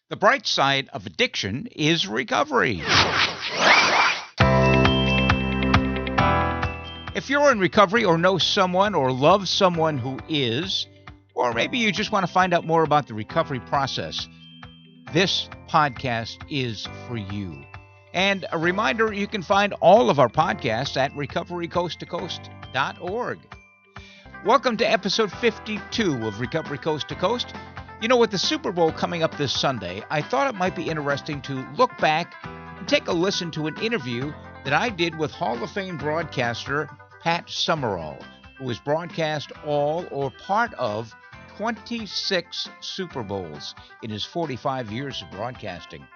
The bright side of addiction is recovery. If you're in recovery or know someone or love someone who is, or maybe you just want to find out more about the recovery process, this podcast is for you. And a reminder, you can find all of our podcasts at recoverycoasttocoast.org. Welcome to episode 52 of Recovery Coast to Coast. You know, with the Super Bowl coming up this Sunday, I thought it might be interesting to look back and take a listen to an interview that I did with Hall of Fame broadcaster Pat Summerall, who has broadcast all or part of 26 Super Bowls in his 45 years of broadcasting.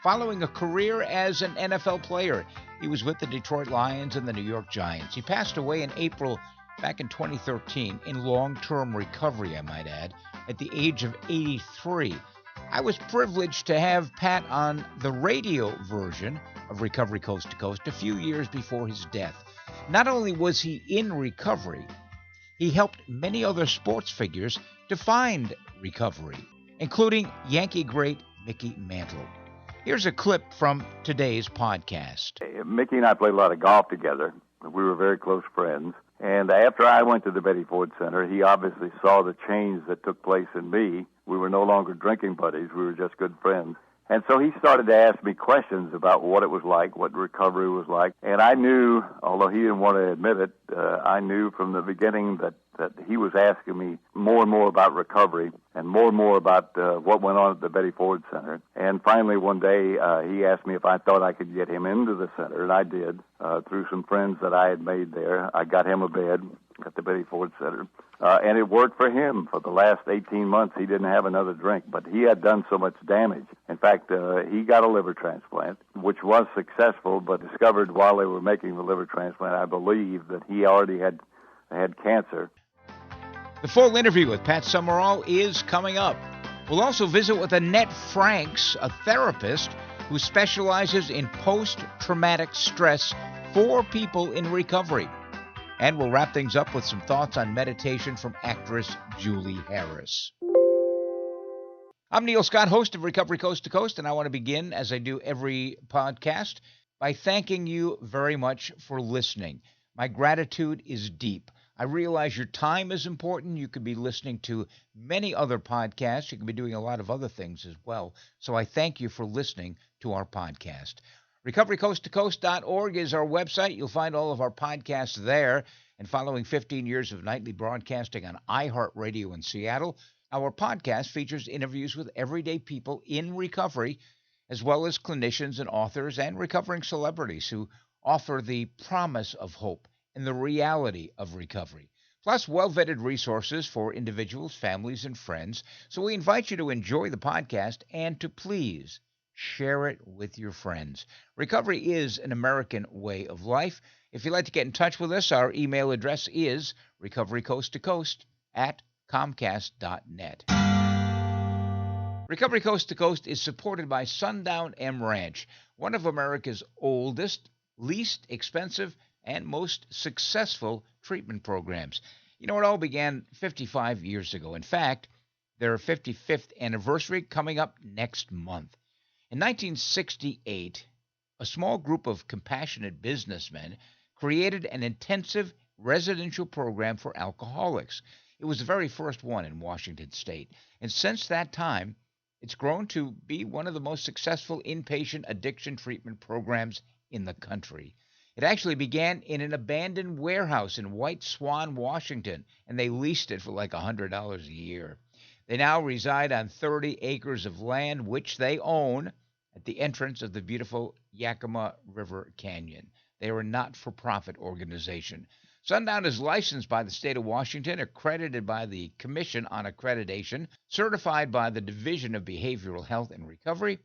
Following a career as an NFL player, he was with the Detroit Lions and the New York Giants. He passed away in April back in 2013 in long-term recovery, I might add, at the age of 83. I was privileged to have Pat on the radio version of Recovery Coast to Coast a few years before his death. Not only was he in recovery, he helped many other sports figures to find recovery, including Yankee great Mickey Mantle. Here's a clip from today's podcast. Mickey and I played a lot of golf together. We were very close friends. And after I went to the Betty Ford Center, he obviously saw the change that took place in me. We were no longer drinking buddies. We were just good friends. And so he started to ask me questions about what it was like, what recovery was like. And I knew, although he didn't want to admit it, I knew from the beginning that he was asking me more and more about recovery and more about what went on at the Betty Ford Center. And finally, one day, he asked me if I thought I could get him into the center, and I did. Through some friends that I had made there, I got him a bed at the Betty Ford Center. And it worked for him. For the last 18 months, he didn't have another drink, but he had done so much damage. In fact, he got a liver transplant, which was successful, but discovered while they were making the liver transplant, I believe, that he already had cancer. The full interview with Pat Summerall is coming up. We'll also visit with Annette Franks, a therapist who specializes in post-traumatic stress for people in recovery. And we'll wrap things up with some thoughts on meditation from actress Julie Harris. I'm Neil Scott, host of Recovery Coast to Coast, and I want to begin, as I do every podcast, by thanking you very much for listening. My gratitude is deep. I realize your time is important. You could be listening to many other podcasts. You could be doing a lot of other things as well. So I thank you for listening to our podcast. RecoveryCoastToCoast.org is our website. You'll find all of our podcasts there. And following 15 years of nightly broadcasting on iHeartRadio in Seattle, our podcast features interviews with everyday people in recovery, as well as clinicians and authors and recovering celebrities who offer the promise of hope and the reality of recovery, plus well-vetted resources for individuals, families, and friends. So we invite you to enjoy the podcast and to please share it with your friends. Recovery is an American way of life. If you'd like to get in touch with us, our email address is recoverycoasttocoast@comcast.net. Recovery Coast to Coast is supported by Sundown M Ranch, one of America's oldest, least expensive, and most successful treatment programs. You know, it all began 55 years ago. In fact, their 55th anniversary coming up next month. In 1968, a small group of compassionate businessmen created an intensive residential program for alcoholics. It was the very first one in Washington State. And since that time, it's grown to be one of the most successful inpatient addiction treatment programs in the country. It actually began in an abandoned warehouse in White Swan, Washington, and they leased it for like $100 a year. They now reside on 30 acres of land, which they own at the entrance of the beautiful Yakima River Canyon. They are a not-for-profit organization. Sundown is licensed by the state of Washington, accredited by the Commission on Accreditation, certified by the Division of Behavioral Health and Recovery,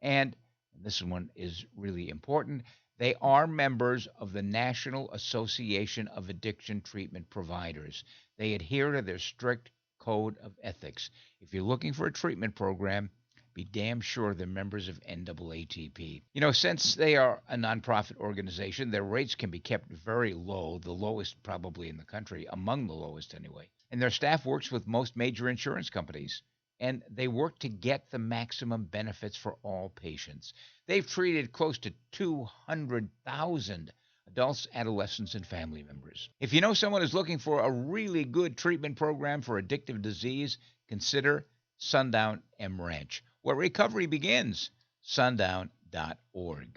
and this one is really important, they are members of the National Association of Addiction Treatment Providers. They adhere to their strict code of ethics. If you're looking for a treatment program, be damn sure they're members of NAATP. You know, since they are a nonprofit organization, their rates can be kept very low, the lowest probably in the country, among the lowest anyway. And their staff works with most major insurance companies. and they work to get the maximum benefits for all patients. They've treated close to 200,000 adults, adolescents, and family members. If you know someone who's looking for a really good treatment program for addictive disease, consider Sundown M Ranch, where recovery begins. Sundown.org.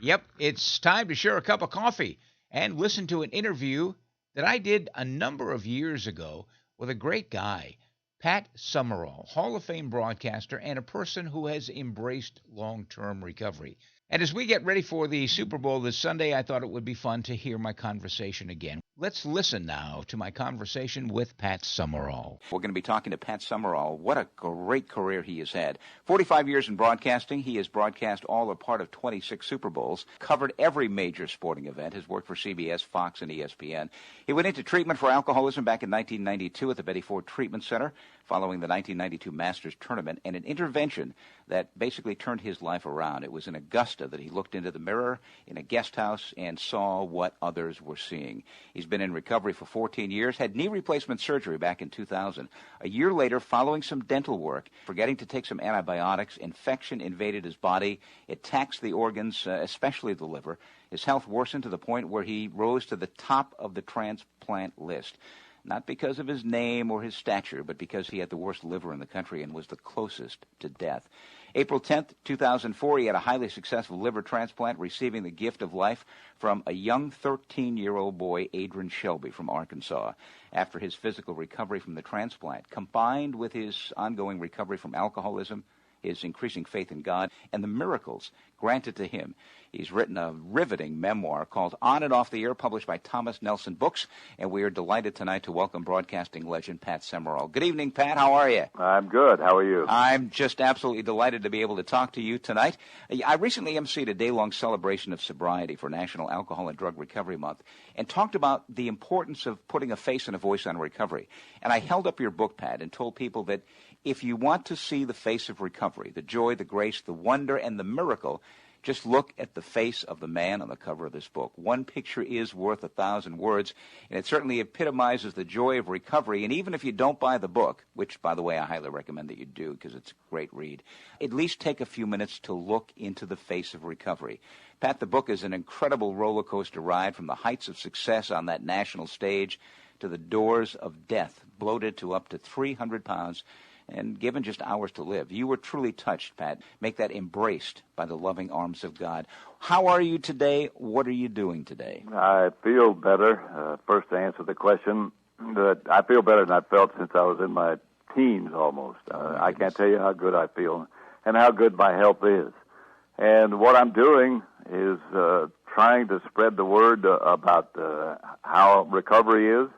Yep, it's time to share a cup of coffee and listen to an interview that I did a number of years ago with a great guy, Pat Summerall, Hall of Fame broadcaster and a person who has embraced long-term recovery. And as we get ready for the Super Bowl this Sunday, I thought it would be fun to hear my conversation again. Let's listen now to my conversation with Pat Summerall. We're going to be talking to Pat Summerall. What a great career he has had. 45 years in broadcasting. He has broadcast all or part of 26 Super Bowls, covered every major sporting event, has worked for CBS, Fox, and ESPN. He went into treatment for alcoholism back in 1992 at the Betty Ford Treatment Center following the 1992 Masters Tournament and an intervention that basically turned his life around. It was in Augusta that he looked into the mirror in a guest house and saw what others were seeing. He's been in recovery for 14 years, had knee replacement surgery back in 2000. A year later, following some dental work, forgetting to take some antibiotics, infection invaded his body. It taxed the organs, especially the liver. His health worsened to the point where he rose to the top of the transplant list. Not because of his name or his stature, but because he had the worst liver in the country and was the closest to death. April 10th, 2004, he had a highly successful liver transplant, receiving the gift of life from a young 13-year-old boy, Adrian Shelby, from Arkansas. After his physical recovery from the transplant, combined with his ongoing recovery from alcoholism, his increasing faith in God, and the miracles granted to him, he's written a riveting memoir called On and Off the Air, published by Thomas Nelson Books, and we are delighted tonight to welcome broadcasting legend Pat Summerall. Good evening, Pat. How are you? I'm good. How are you? I'm just absolutely delighted to be able to talk to you tonight. I recently emceed a day-long celebration of sobriety for National Alcohol and Drug Recovery Month and talked about the importance of putting a face and a voice on recovery. And I held up your book, Pat, and told people that if you want to see the face of recovery, the joy, the grace, the wonder, and the miracle, just look at the face of the man on the cover of this book. One picture is worth 1,000 words, and it certainly epitomizes the joy of recovery. And even if you don't buy the book, which, by the way, I highly recommend that you do because it's a great read, at least take a few minutes to look into the face of recovery. Pat, the book is an incredible roller coaster ride from the heights of success on that national stage to the doors of death, bloated to up to 300 pounds, and given just hours to live. You were truly touched, Pat. Make that embraced by the loving arms of God. How are you today? What are you doing today? I feel better. First, to answer the question, I feel better than I've felt since I was in my teens almost. I can't tell you how good I feel and how good my health is. And what I'm doing is trying to spread the word about how recovery is,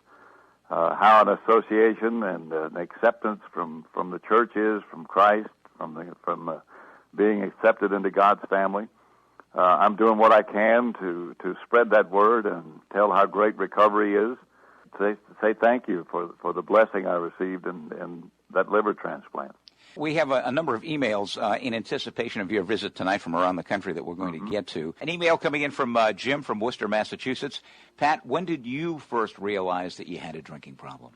how an association and an acceptance from the church is, from Christ, from being accepted into God's family. I'm doing what I can to spread that word and tell how great recovery is. Say thank you for the blessing I received in that liver transplant. We have a number of emails in anticipation of your visit tonight from around the country that we're going to get to. An email coming in from Jim from Worcester, Massachusetts. Pat, when did you first realize that you had a drinking problem?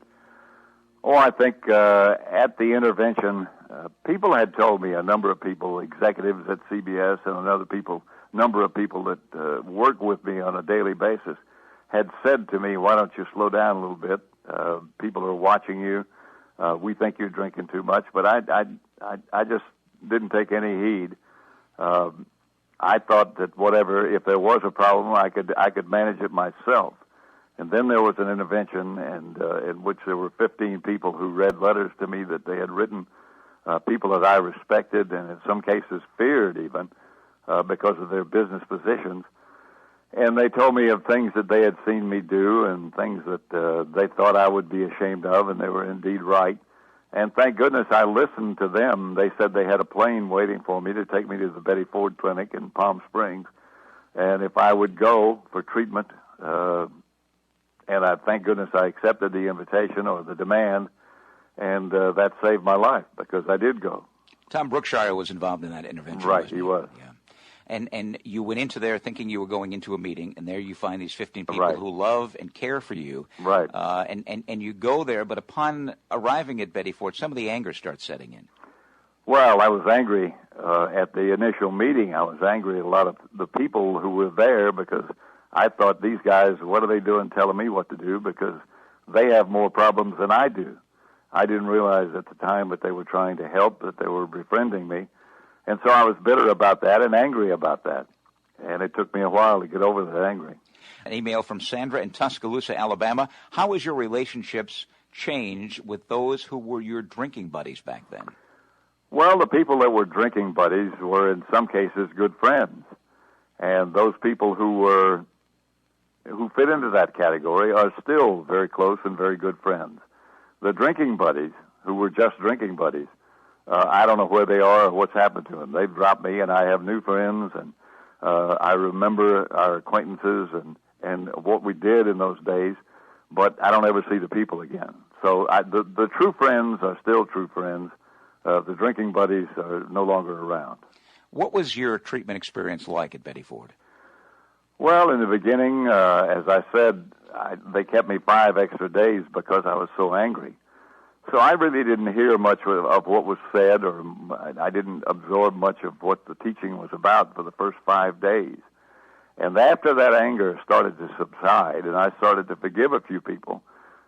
Oh, I think at the intervention, people had told me, a number of people, executives at CBS and number of people that work with me on a daily basis, had said to me, why don't you slow down a little bit? People are watching you. We think you're drinking too much, but I just didn't take any heed. I thought that whatever, if there was a problem, I could manage it myself. And then there was an intervention, and in which there were 15 people who read letters to me that they had written, people that I respected and in some cases feared even because of their business positions. And they told me of things that they had seen me do and things that they thought I would be ashamed of, and they were indeed right. And thank goodness I listened to them. They said they had a plane waiting for me to take me to the Betty Ford Clinic in Palm Springs, and if I would go for treatment, and thank goodness I accepted the invitation or the demand, and that saved my life because I did go. Tom Brookshire was involved in that intervention. Right, he was. Yeah. and you went into there thinking you were going into a meeting, and there you find these 15 people Right. who love and care for you. Right. And you go there, but upon arriving at Betty Ford, some of the anger starts setting in. Well, I was angry at the initial meeting. I was angry at a lot of the people who were there because I thought, these guys, what are they doing telling me what to do, because they have more problems than I do. I didn't realize at the time that they were trying to help, that they were befriending me. And so I was bitter about that and angry about that. And it took me a while to get over that anger. An email from Sandra in Tuscaloosa, Alabama. How has your relationships changed with those who were your drinking buddies back then? Well, the people that were drinking buddies were in some cases good friends. And those people who fit into that category are still very close and very good friends. The drinking buddies, who were just drinking buddies, I don't know where they are or what's happened to them. They've dropped me, and I have new friends, and I remember our acquaintances and what we did in those days, but I don't ever see the people again. So the true friends are still true friends. The drinking buddies are no longer around. What was your treatment experience like at Betty Ford? Well, in the beginning, as I said, they kept me 5 extra days because I was so angry. So I really didn't hear much of what was said, or I didn't absorb much of what the teaching was about for the first 5 days. And after that anger started to subside, and I started to forgive a few people,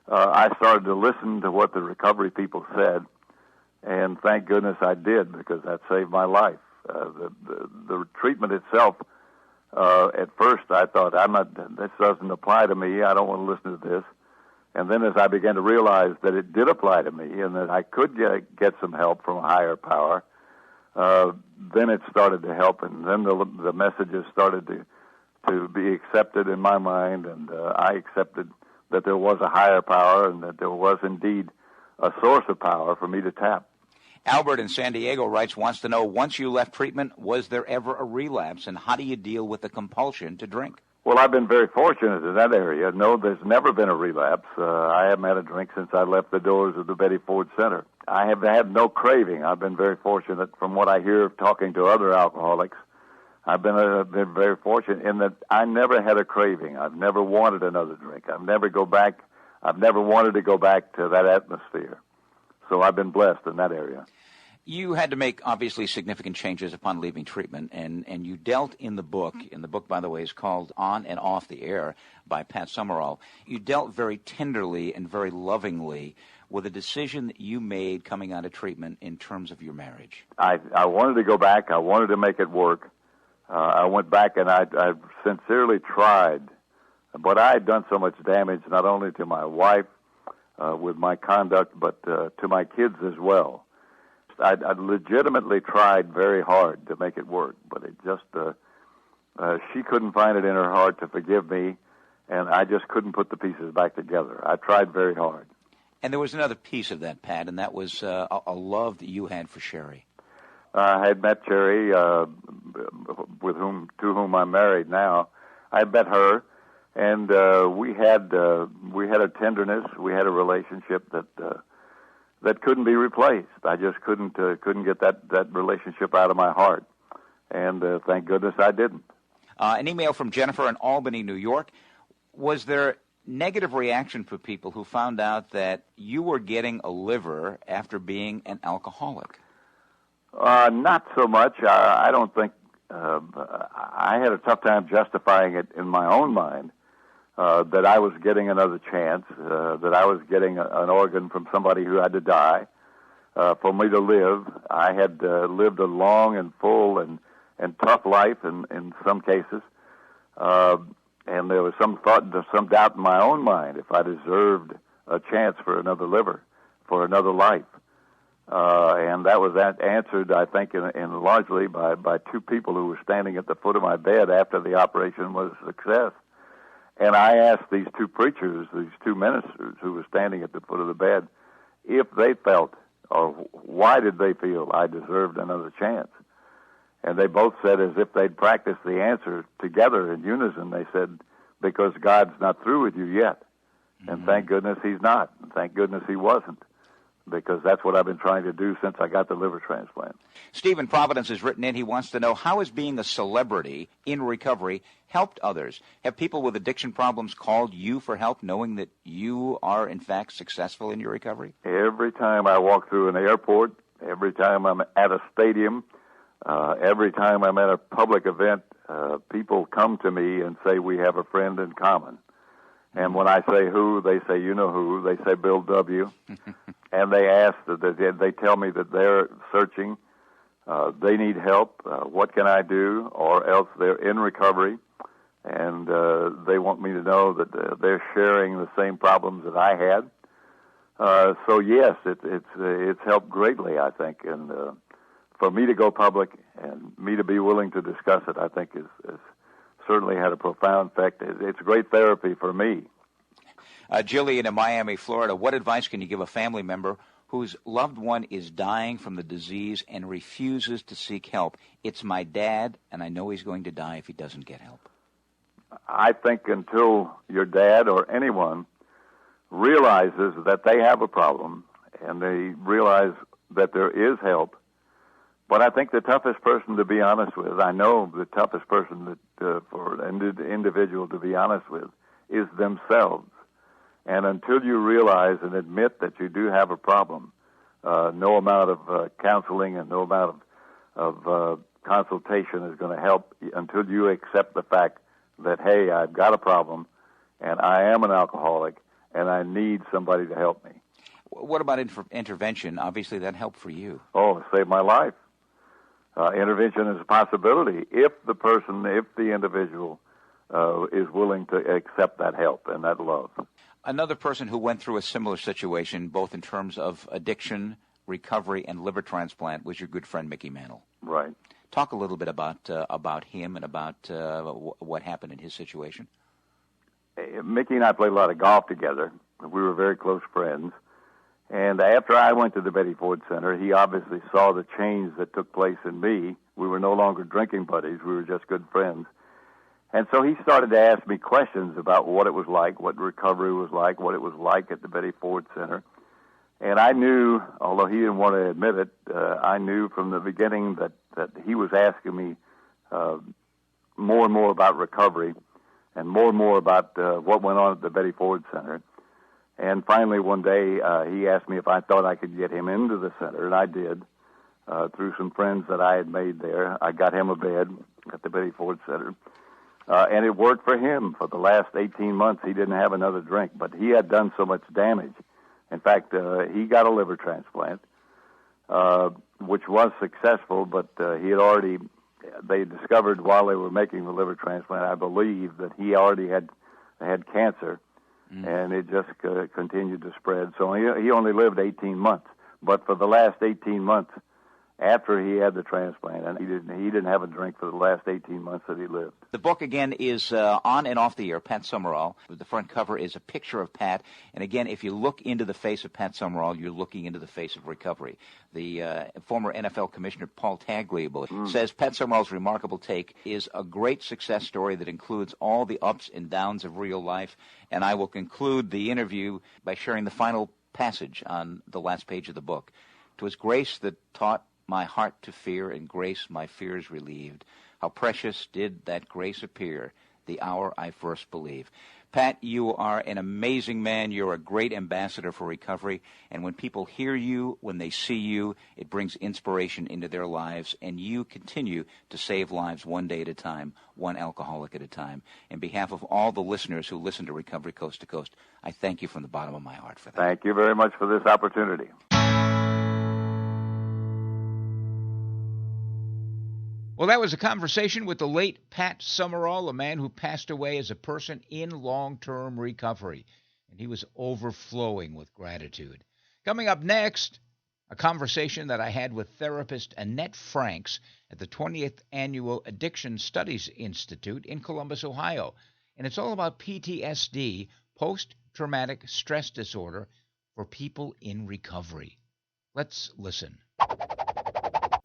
I started to listen to what the recovery people said, and thank goodness I did, because that saved my life. The treatment itself, at first I thought, this doesn't apply to me, I don't want to listen to this. And then as I began to realize that it did apply to me and that I could get some help from a higher power, then it started to help, and then the messages started to be accepted in my mind, and I accepted that there was a higher power and that there was indeed a source of power for me to tap. Albert in San Diego wants to know, once you left treatment, was there ever a relapse, and how do you deal with the compulsion to drink? Well, I've been very fortunate in that area. No, there's never been a relapse. I haven't had a drink since I left the doors of the Betty Ford Center. I have had no craving. I've been very fortunate from what I hear talking to other alcoholics. I've been very fortunate in that I never had a craving. I've never wanted another drink. I've never wanted to go back to that atmosphere. So I've been blessed in that area. You had to make, obviously, significant changes upon leaving treatment, and you dealt in the book, by the way, is called On and Off the Air by Pat Summerall. You dealt very tenderly and very lovingly with a decision that you made coming out of treatment in terms of your marriage. I wanted to go back. I wanted to make it work. I went back and I sincerely tried, but I had done so much damage, not only to my wife with my conduct, but to my kids as well. I legitimately tried very hard to make it work, but it just, she couldn't find it in her heart to forgive me, and I just couldn't put the pieces back together. I tried very hard. And there was another piece of that, Pat, and that was a love that you had for Sherry. I had met Sherry, to whom I'm married now. I had met her, and we had a tenderness. We had a relationship that couldn't be replaced. I just couldn't get that relationship out of my heart, and thank goodness I didn't. An email from Jennifer in Albany, New York. Was there negative reaction for people who found out that you were getting a liver after being an alcoholic? Not so much. I don't think I had a tough time justifying it in my own mind. That I was getting another chance, that I was getting an organ from somebody who had to die for me to live. I had lived a long and full and tough life in some cases, and there was some thought, some doubt in my own mind if I deserved a chance for another liver, for another life. And that was answered, I think, in largely by two people who were standing at the foot of my bed after the operation was a success. And I asked these two preachers, these two ministers who were standing at the foot of the bed, if they felt, or why did they feel I deserved another chance. And they both said, as if they'd practiced the answer together in unison, they said, because God's not through with you yet. Mm-hmm. And thank goodness he's not. And thank goodness he wasn't. because that's what I've been trying to do since I got the liver transplant. Stephen Providence has written in. He wants to know, how has being a celebrity in recovery helped others? Have people with addiction problems called you for help, knowing that you are, in fact, successful in your recovery? Every time I walk through an airport, every time I'm at a stadium, every time I'm at a public event, people come to me and say, we have a friend in common. And when I say who, they say, you know who. They say Bill W. And they ask, they tell me that they're searching. They need help. What can I do? Or else they're in recovery. And they want me to know that they're sharing the same problems that I had. So yes, it's helped greatly, I think. And for me to go public and me to be willing to discuss it, I think is certainly had a profound effect. It's great therapy for me. Jillian in Miami, Florida, what advice can you give a family member whose loved one is dying from the disease and refuses to seek help? It's my dad, and I know he's going to die if he doesn't get help. I think until your dad or anyone realizes that they have a problem and they realize that there is help. But I think the toughest person to be honest with, I know the toughest person for an individual to be honest with, is themselves. And until you realize and admit that you do have a problem, no amount of counseling and no amount of consultation is going to help until you accept the fact that, hey, I've got a problem and I am an alcoholic and I need somebody to help me. What about intervention? Obviously that helped for you. Oh, it saved my life. Intervention is a possibility if the individual is willing to accept that help and that love. Another person who went through a similar situation, both in terms of addiction, recovery, and liver transplant, was your good friend Mickey Mantle. Right. Talk a little bit about him and about what happened in his situation. Mickey and I played a lot of golf together. We were very close friends. And after I went to the Betty Ford Center, he obviously saw the change that took place in me. We were no longer drinking buddies. We were just good friends. And so he started to ask me questions about what it was like, what recovery was like, what it was like at the Betty Ford Center. And I knew, although he didn't want to admit it, I knew from the beginning that he was asking me more and more about recovery and more about what went on at the Betty Ford Center. And finally, one day, he asked me if I thought I could get him into the center, and I did. Through some friends that I had made there, I got him a bed at the Betty Ford Center. And it worked for him. For the last 18 months, he didn't have another drink, but he had done so much damage. In fact, he got a liver transplant, which was successful, but they discovered while they were making the liver transplant, I believe, that he already had cancer. And it just continued to spread. So he only lived 18 months. But for the last 18 months, after he had the transplant, and he didn't have a drink for the last 18 months that he lived. The book, again, is On and Off the Air, Pat Summerall. The front cover is a picture of Pat. And again, if you look into the face of Pat Summerall, you're looking into the face of recovery. The former NFL Commissioner Paul Tagliabue says Pat Summerall's remarkable take is a great success story that includes all the ups and downs of real life. And I will conclude the interview by sharing the final passage on the last page of the book. 'Twas grace that taught my heart to fear, and grace my fears relieved. How precious did that grace appear the hour I first believed. Pat, you are an amazing man. You're a great ambassador for recovery. And when people hear you, when they see you, it brings inspiration into their lives. And you continue to save lives one day at a time, one alcoholic at a time. In behalf of all the listeners who listen to Recovery Coast to Coast, I thank you from the bottom of my heart for that. Thank you very much for this opportunity. Well, that was a conversation with the late Pat Summerall, a man who passed away as a person in long-term recovery. And he was overflowing with gratitude. Coming up next, a conversation that I had with therapist Annette Franks at the 20th Annual Addiction Studies Institute in Columbus, Ohio. And it's all about PTSD, post-traumatic stress disorder, for people in recovery. Let's listen.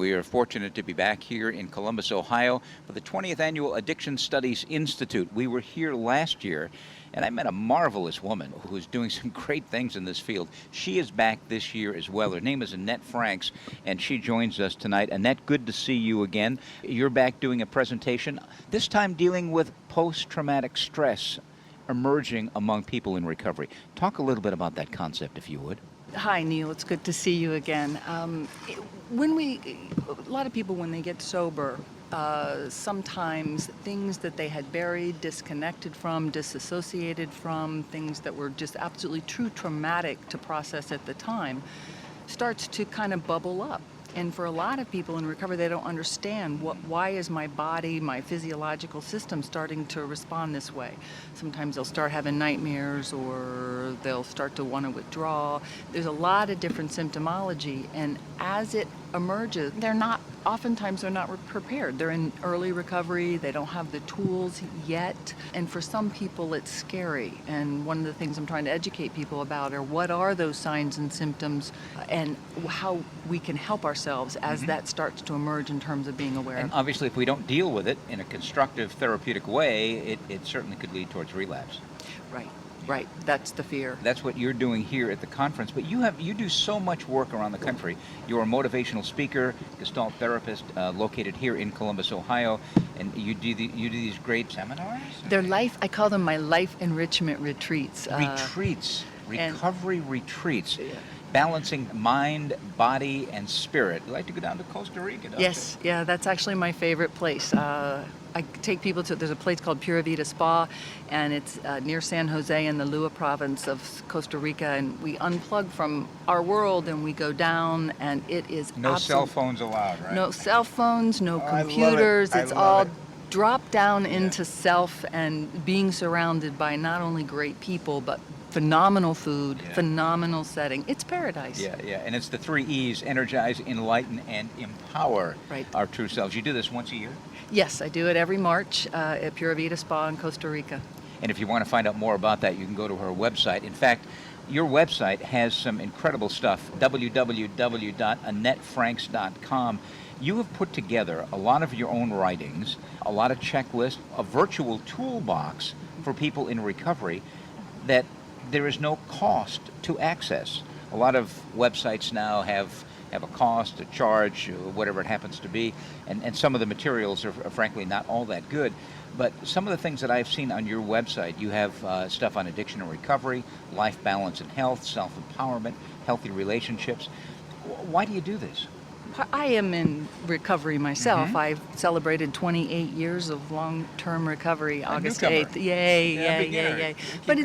We are fortunate to be back here in Columbus, Ohio for the 20th Annual Addiction Studies Institute. We were here last year, and I met a marvelous woman who is doing some great things in this field. She is back this year as well. Her name is Annette Franks, and she joins us tonight. Annette, good to see you again. You're back doing a presentation, this time dealing with post-traumatic stress emerging among people in recovery. Talk a little bit about that concept, if you would. Hi, Neil. It's good to see you again. A lot of people, when they get sober, sometimes things that they had buried, disconnected from, disassociated from, things that were just absolutely too traumatic to process at the time, starts to kind of bubble up. And for a lot of people in recovery, they don't understand why is my body, my physiological system starting to respond this way. Sometimes they'll start having nightmares, or they'll start to want to withdraw. There's a lot of different symptomology, and as it emerges, oftentimes they're not prepared. They're in early recovery, they don't have the tools yet, and for some people it's scary. And one of the things I'm trying to educate people about are what are those signs and symptoms, and how we can help ourselves as that starts to emerge in terms of being aware. And obviously, if we don't deal with it in a constructive, therapeutic way, it certainly could lead towards relapse. Right. That's the fear. That's what you're doing here at the conference. But you do so much work around the country. You're a motivational speaker, Gestalt therapist, located here in Columbus, Ohio, and you do these great seminars. I call them my life enrichment retreats. Recovery retreats. Balancing mind, body, and spirit. You like to go down to Costa Rica, don't you? Yes, yeah, that's actually my favorite place. I take people to, there's a place called Pura Vida Spa, and it's near San Jose in the Lua province of Costa Rica, and we unplug from our world and we go down, and it is no cell phones allowed, right? No cell phones, no computers. It's all drop down into self and being surrounded by not only great people, but phenomenal food, phenomenal setting. It's paradise. Yeah, and it's the 3 E's: energize, enlighten, and empower our true selves. You do this once a year? Yes, I do it every March at Pura Vida Spa in Costa Rica. And if you want to find out more about that, you can go to her website. In fact, your website has some incredible stuff, www.annettefranks.com. You have put together a lot of your own writings, a lot of checklists, a virtual toolbox for people in recovery that there is no cost to access. A lot of websites now have a cost, a charge, whatever it happens to be, and some of the materials are frankly not all that good. But some of the things that I've seen on your website, you have stuff on addiction and recovery, life balance and health, self-empowerment, healthy relationships. Why do you do this? I am in recovery myself. I've celebrated 28 years of long-term recovery, August 8th. Yay. But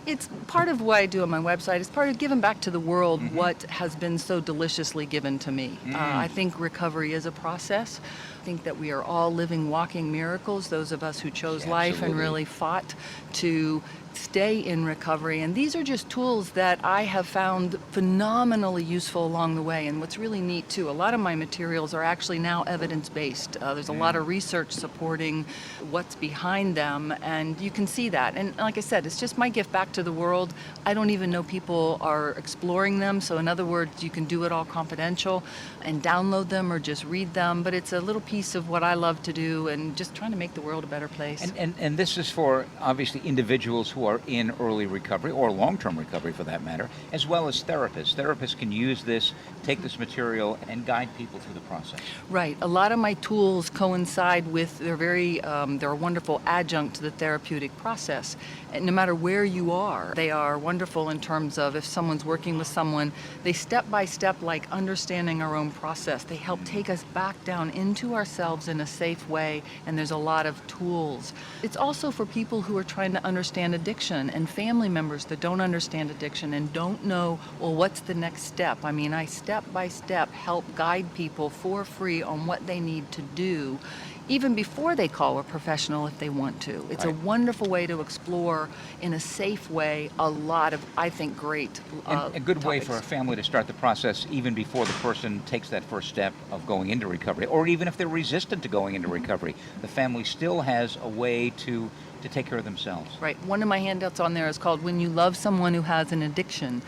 it's part of what I do on my website. It's part of giving back to the world what has been so deliciously given to me. I think recovery is a process. I think that we are all living, walking miracles, those of us who chose life and really fought to stay in recovery. And these are just tools that I have found phenomenally useful along the way. And what's really neat, too, a lot of my materials are actually now evidence-based. There's a lot of research supporting what's behind them, and you can see that. And like I said, it's just my gift back to the world. I don't even know people are exploring them. So in other words, you can do it all confidential and download them or just read them. But it's a little piece of what I love to do and just trying to make the world a better place. And this is for, obviously, individuals who are in early recovery, or long-term recovery for that matter, as well as therapists. Therapists can use this, take this material, and guide people through the process. Right. A lot of my tools coincide with, they're a wonderful adjunct to the therapeutic process. And no matter where you are, they are wonderful in terms of if someone's working with someone, they step by step, like understanding our own process. They help take us back down into ourselves in a safe way, and there's a lot of tools. It's also for people who are trying to understand addiction and family members that don't understand addiction and don't know, well, what's the next step? I mean, I step by step help guide people for free on what they need to do, even before they call a professional if they want to. It's a wonderful way to explore in a safe way a lot of, I think, great and a good way for a family to start the process even before the person takes that first step of going into recovery, or even if they're resistant to going into recovery. The family still has a way to to take care of themselves. Right. One of my handouts on there is called When You Love Someone Who Has an Addiction.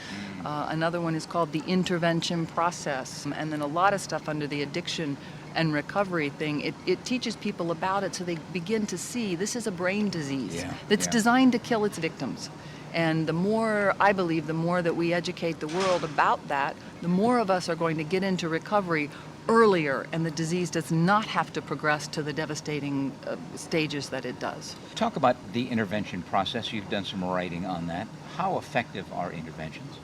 Another one is called The Intervention Process. And then a lot of stuff under the addiction and recovery thing. It teaches people about it so they begin to see this is a brain disease that's designed to kill its victims. And the more, I believe, the more that we educate the world about that, the more of us are going to get into recovery earlier, and the disease does not have to progress to the devastating stages that it does. Talk about the intervention process. You've done some writing on that. How effective are interventions?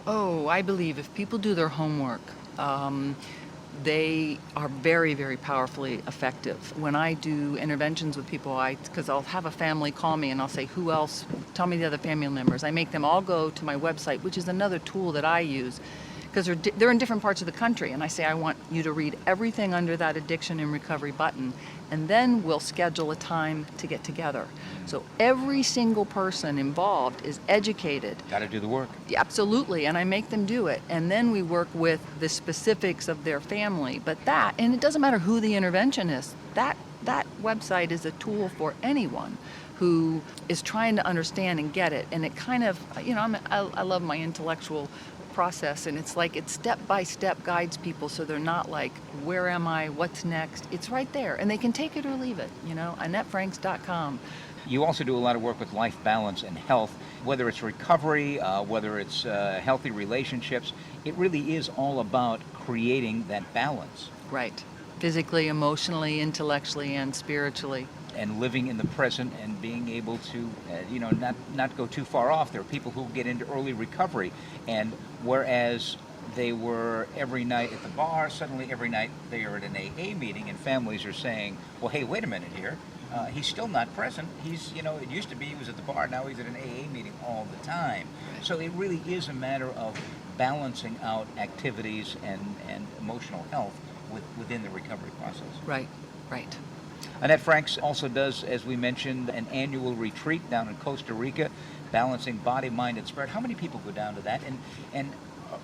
Oh, I believe if people do their homework, they are very, very powerfully effective. When I do interventions with people, because I'll have a family call me and I'll say, who else? Tell me the other family members. I make them all go to my website, which is another tool that I use, because they're in different parts of the country, and I say I want you to read everything under that addiction and recovery button, and then we'll schedule a time to get together. So every single person involved is educated. Got to do the work. Yeah, absolutely, and I make them do it, and then we work with the specifics of their family. But and it doesn't matter who the intervention is, that website is a tool for anyone who is trying to understand and get it. And it kind of, I love my intellectual process, and it's like it step by step guides people so they're not like, where am I, what's next? It's right there, and they can take it or leave it. AnnetteFranks.com. You also do a lot of work with life balance and health, whether it's recovery, whether it's healthy relationships. It really is all about creating that balance. Right. Physically, emotionally, intellectually, and spiritually. And living in the present and being able to, not go too far off. There are people who get into early recovery, and whereas they were every night at the bar, suddenly every night they are at an AA meeting, and families are saying, well, hey, wait a minute here. He's still not present. It used to be he was at the bar, now he's at an AA meeting all the time. So it really is a matter of balancing out activities and emotional health within the recovery process. Right. Annette Franks also does, as we mentioned, an annual retreat down in Costa Rica, balancing body, mind, and spirit. How many people go down to that? And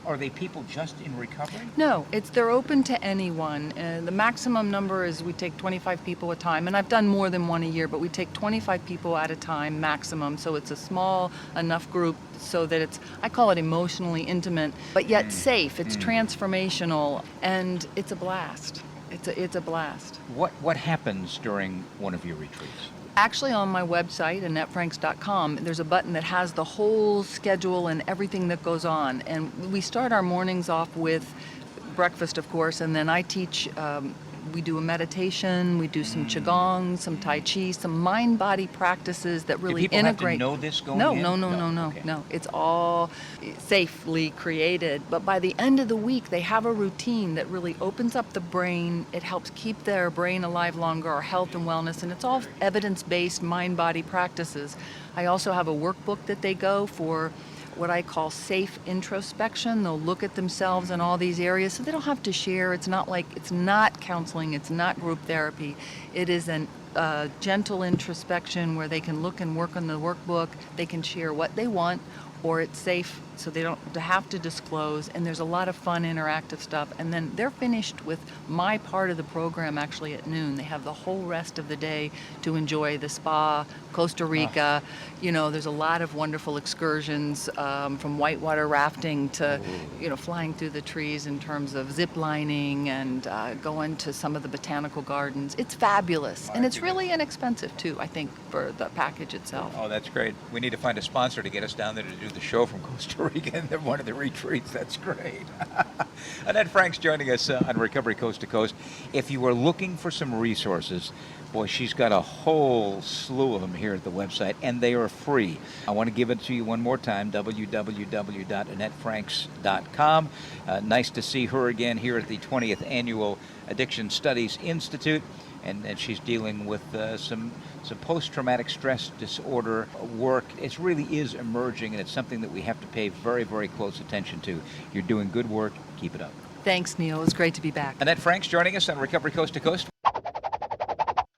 are they people just in recovery? No, they're open to anyone. The maximum number is we take 25 people at a time, and I've done more than one a year, but we take 25 people at a time maximum, so it's a small enough group so that I call it emotionally intimate, but yet safe. It's transformational, and it's a blast. It's a blast. What happens during one of your retreats? Actually, on my website, AnnetteFranks.com, there's a button that has the whole schedule and everything that goes on. And we start our mornings off with breakfast, of course, and then I teach. We do a meditation, we do some qigong, some tai chi, some mind-body practices that really integrate. Do people have to know this going in? No. Okay. No. It's all safely created. But by the end of the week, they have a routine that really opens up the brain. It helps keep their brain alive longer, our health and wellness, and it's all evidence-based mind-body practices. I also have a workbook that they go for what I call safe introspection. They'll look at themselves in all these areas, so they don't have to share. It's not counseling, it's not group therapy. It is a gentle introspection where they can look and work on the workbook. They can share what they want, or it's safe so they don't have to disclose, and there's a lot of fun interactive stuff. And then they're finished with my part of the program actually at noon. They have the whole rest of the day to enjoy the spa, Costa Rica. There's a lot of wonderful excursions, from whitewater rafting to flying through the trees in terms of zip lining and going to some of the botanical gardens. It's fabulous, and it's really inexpensive too, I think, for the package itself. Oh, that's great. We need to find a sponsor to get us down there to do the show from Costa Rica and one of the retreats. That's great. Annette Franks joining us on Recovery Coast to Coast. If you are looking for some resources, boy, she's got a whole slew of them here at the website, and they are free. I want to give it to you one more time, www.AnnetteFranks.com. Nice to see her again here at the 20th Annual Addiction Studies Institute. And she's dealing with some post-traumatic stress disorder work. It really is emerging, and it's something that we have to pay very, very close attention to. You're doing good work. Keep it up. Thanks, Neil. It was great to be back. Annette Franks joining us on Recovery Coast to Coast.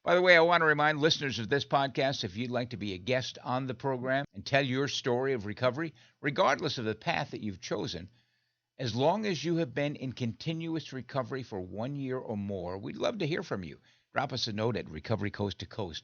By the way, I want to remind listeners of this podcast, if you'd like to be a guest on the program and tell your story of recovery, regardless of the path that you've chosen, as long as you have been in continuous recovery for 1 year or more, we'd love to hear from you. Drop us a note at recoverycoasttocoast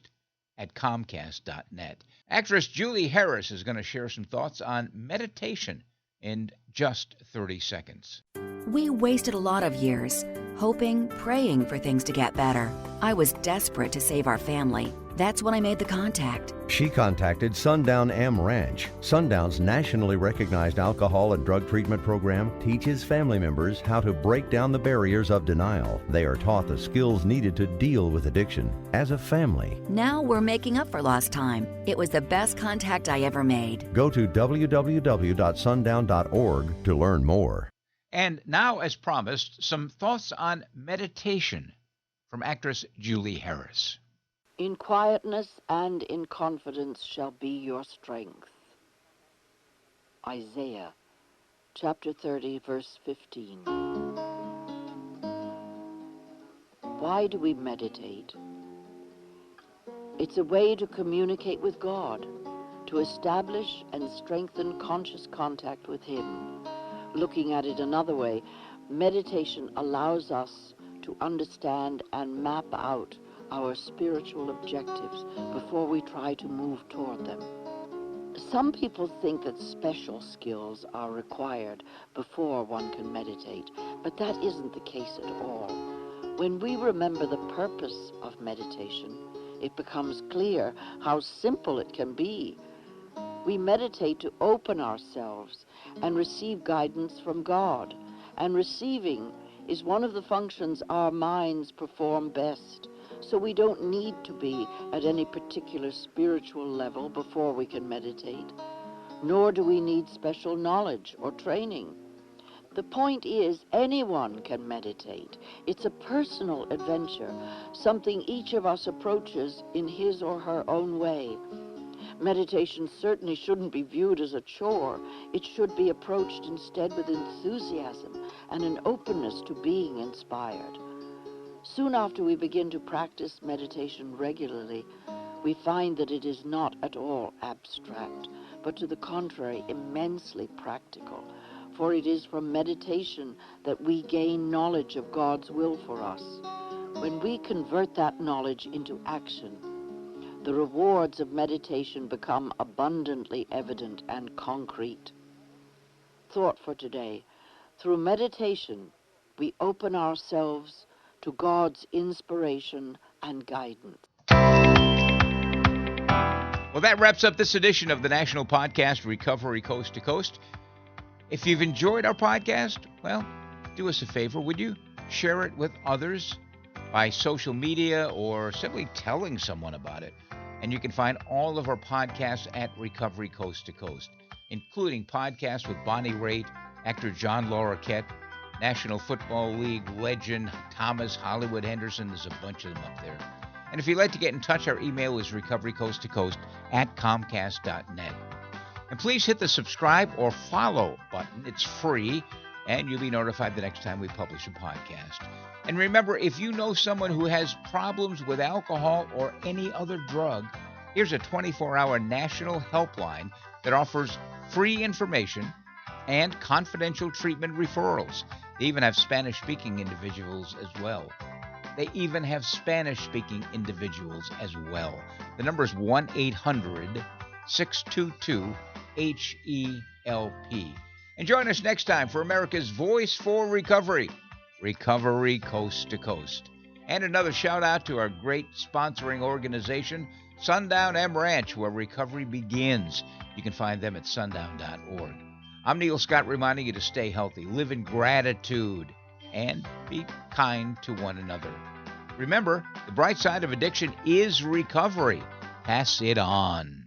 at Comcast.net. Actress Julie Harris is going to share some thoughts on meditation in just 30 seconds. We wasted a lot of years hoping, praying for things to get better. I was desperate to save our family. That's when I made the contact. She contacted Sundown Am Ranch. Sundown's nationally recognized alcohol and drug treatment program teaches family members how to break down the barriers of denial. They are taught the skills needed to deal with addiction as a family. Now we're making up for lost time. It was the best contact I ever made. Go to www.sundown.org to learn more. And now, as promised, some thoughts on meditation from actress Julie Harris. In quietness and in confidence shall be your strength. Isaiah chapter 30, verse 15. Why do we meditate? It's a way to communicate with God, to establish and strengthen conscious contact with Him. Looking at it another way, meditation allows us to understand and map out our spiritual objectives before we try to move toward them. Some people think that special skills are required before one can meditate, but that isn't the case at all. When we remember the purpose of meditation, it becomes clear how simple it can be. We meditate to open ourselves and receive guidance from God, and receiving is one of the functions our minds perform best. So we don't need to be at any particular spiritual level before we can meditate, nor do we need special knowledge or training. The point is, anyone can meditate. It's a personal adventure, something each of us approaches in his or her own way. Meditation certainly shouldn't be viewed as a chore. It should be approached instead with enthusiasm and an openness to being inspired. Soon after we begin to practice meditation regularly, we find that it is not at all abstract, but to the contrary, immensely practical. For it is from meditation that we gain knowledge of God's will for us. When we convert that knowledge into action, the rewards of meditation become abundantly evident and concrete. Thought for today. Through meditation, we open ourselves to God's inspiration and guidance. Well, that wraps up this edition of the National Podcast Recovery Coast to Coast. If you've enjoyed our podcast, well, do us a favor, would you? Share it with others by social media or simply telling someone about it. And you can find all of our podcasts at Recovery Coast to Coast, including podcasts with Bonnie Raitt, actor John Larroquette, National Football League legend Thomas Hollywood Henderson. There's a bunch of them up there. And if you'd like to get in touch, our email is recoverycoasttocoast@comcast.net. And please hit the subscribe or follow button. It's free, and you'll be notified the next time we publish a podcast. And remember, if you know someone who has problems with alcohol or any other drug, here's a 24-hour national helpline that offers free information and confidential treatment referrals. They even have Spanish-speaking individuals as well. The number is 1-800-622-HELP. And join us next time for America's Voice for Recovery, Recovery Coast to Coast. And another shout out to our great sponsoring organization, Sundown Am Ranch, where recovery begins. You can find them at sundown.org. I'm Neil Scott, reminding you to stay healthy, live in gratitude, and be kind to one another. Remember, the bright side of addiction is recovery. Pass it on.